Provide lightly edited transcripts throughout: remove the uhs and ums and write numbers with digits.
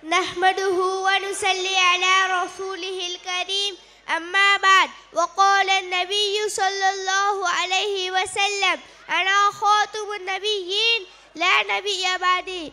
नहमदुहु व नुसल्ली अला रसूलिहिल करीम अम्मा बाद वक़ाल नबी सल्लल्लाहु अलैहि वसल्लम अना खातमुन नबिय्यीन ला नबिय्य बादी।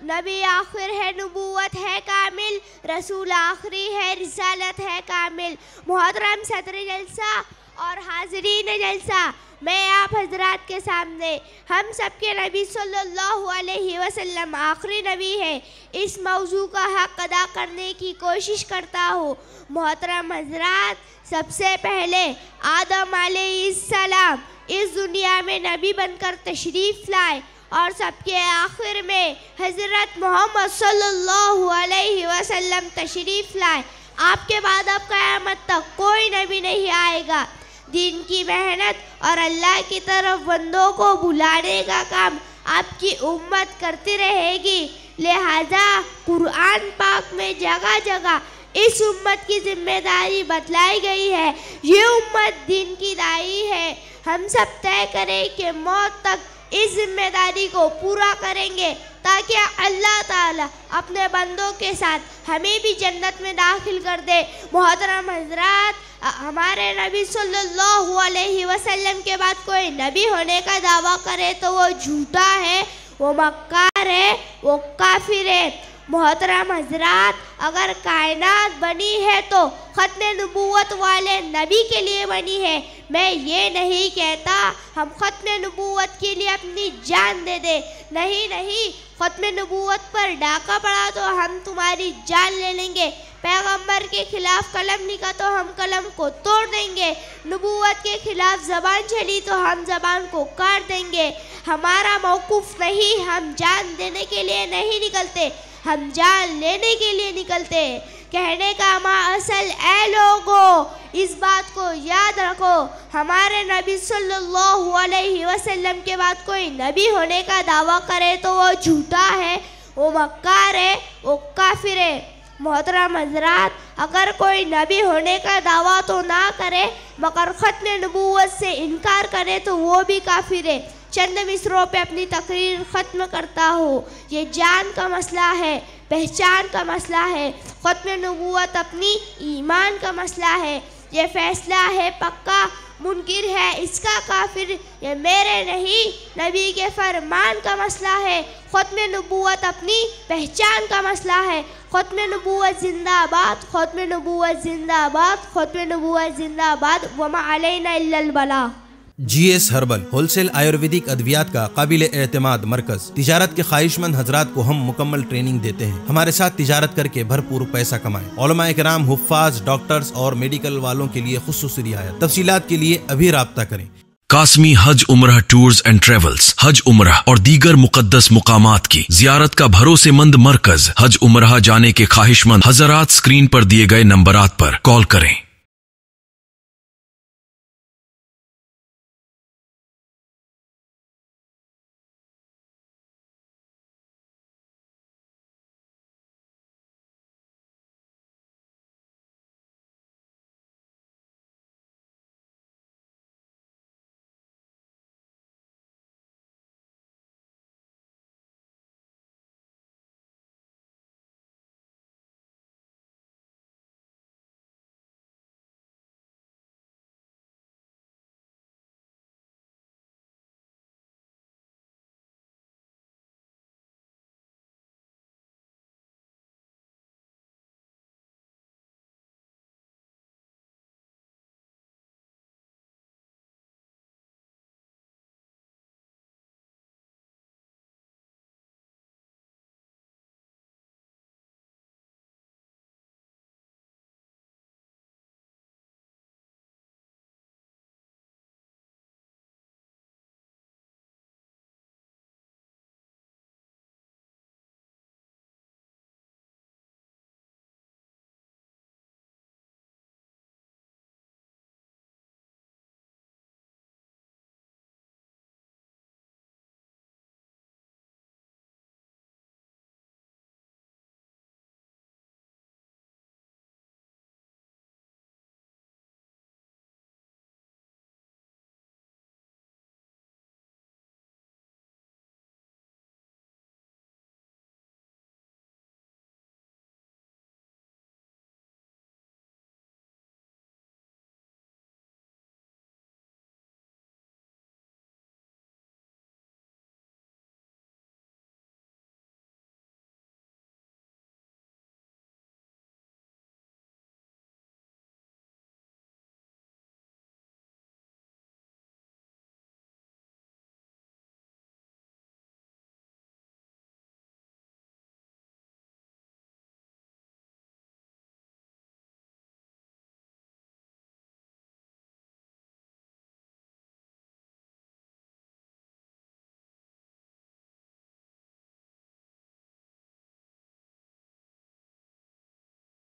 नबी आखिर है, नबूवत है कामिल, रसूल आखिरी है, रिसालत है कामिल। मुहतरम सदर जलसा और हाज़रीन जलसा, मैं आप हजरात के सामने हम सबके नबी सल्लल्लाहु अलैहि वसल्लम आखिरी नबी है, इस मौजू का हक़ अदा करने की कोशिश करता हूँ। मोहतरम हजरात, सबसे पहले आदम अलैहिस्सलाम इस दुनिया में नबी बनकर तशरीफ़ लाए और सबके आखिर में हज़रत मोहम्मद सल्लल्लाहु अलैहि वसल्लम तशरीफ़ लाए। आपके बाद अब क़यामत तक कोई नबी नहीं आएगा। दीन की मेहनत और अल्लाह की तरफ बंदों को बुलाने का काम आपकी उम्मत करती रहेगी। लिहाजा कुरान पाक में जगह जगह इस उम्मत की जिम्मेदारी बतलाई गई है। ये उम्मत दीन की दाई है। हम सब तय करें कि मौत तक इस जिम्मेदारी को पूरा करेंगे ताकि अल्लाह ताला अपने बंदों के साथ हमें भी जन्नत में दाखिल कर दे। मोहतरम हजरात, हमारे नबी सल्लल्लाहु अलैहि वसल्लम के बाद कोई नबी होने का दावा करे तो वो झूठा है, वो मक्कार है, वो काफिर है। मोहतरम हजरात, अगर कायनात बनी है तो ख़त्म नबूवत वाले नबी के लिए बनी है। मैं ये नहीं कहता हम ख़त्म नबूवत के लिए अपनी जान दे दे, नहीं नहीं, ख़त्म नबूवत पर डाका पड़ा तो हम तुम्हारी जान ले लेंगे। पैगंबर के खिलाफ कलम निका तो हम कलम को तोड़ देंगे। नबूवत के खिलाफ ज़बान चली तो हम ज़बान को काट देंगे। हमारा मौक़ूफ़ नहीं, हम जान देने के लिए नहीं निकलते, हम जान लेने के लिए निकलते हैं। कहने का माअसल, ऐ लोगों, इस बात को याद रखो, हमारे नबी सल्लल्लाहु अलैहि वसल्लम के बाद कोई नबी होने का दावा करे तो वो झूठा है, वो मक्कार है, वो काफिर है। मोहतरम हजरात, अगर कोई नबी होने का दावा तो ना करे मगर ख़त्म नबूवत से इनकार करे तो वो भी काफिर है। चंद मिसरों पे अपनी तकरीर ख़त्म करता हूँ। ये जान का मसला है, पहचान का मसला है। ख़त्म नबूवत अपनी ईमान का मसला है। ये फ़ैसला है पक्का, मुनकिर है इसका काफिर, ये मेरे नहीं नबी के फरमान का मसला है। ख़त्म नबूवत अपनी पहचान का मसला है। ख़त्म नबूवत जिंदाबाद, ख़त्म नबूवत जिंदाबाद, ख़त्म नबूवत जिंदाबाद, वमा अलैना इल्लल बला। GS हर्बल होलसेल आयुर्वेदिक अद्वियात का काबिल एतमाद मरकज। तिजारत के ख्वाहिशमंद हजरात को हम मुकम्मल ट्रेनिंग देते हैं। हमारे साथ तिजारत करके भरपूर पैसा कमाएं। उलमाए किराम, हुफ्फाज, डॉक्टर्स और मेडिकल वालों के लिए खुसूसी रियायत। तफसीलात के लिए अभी राब्ता करें। कासमी हज उम्रह टूर्स एंड ट्रेवल्स, हज उम्रह और दीगर मुकद्दस मुकामात की जियारत का भरोसेमंद मरकज। हज उम्रह जाने के ख्वाहिशमंद हजरात स्क्रीन पर दिए गए नंबरात पर कॉल करें।